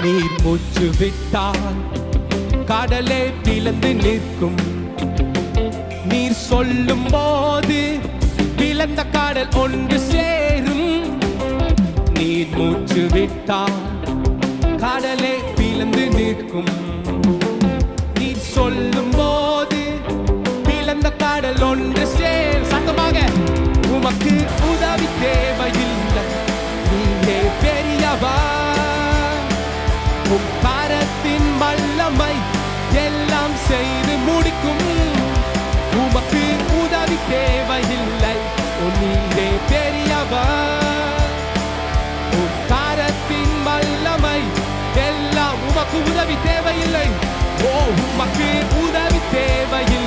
நீர் மூச்சு விட்டால் கடலே பிளந்து நிற்கும். நீர் சொல்லும் போது பிளந்த கடல் ஒன்று சேரும். நீர் மூச்சு விட்டால் கடலே பிளந்து நிற்கும். நீர் சொல்லும் போது பிளந்த கடல் ஒன்று சேரும். சத்தமாக உமக்கு உதவி தேவையில்லை, நீரே பெரியவர். உம் கரத்தின் வல்லமை எல்லாம் செய்து முடிக்கும். உமக்கு உதவி தேவையில்லை, நீரே பெரியவர். உம் கரத்தின் வல்லமை எல்லாம். உமக்கு உதவி தேவையில்லை, ஓ உமக்கு உதவி தேவையில்லை.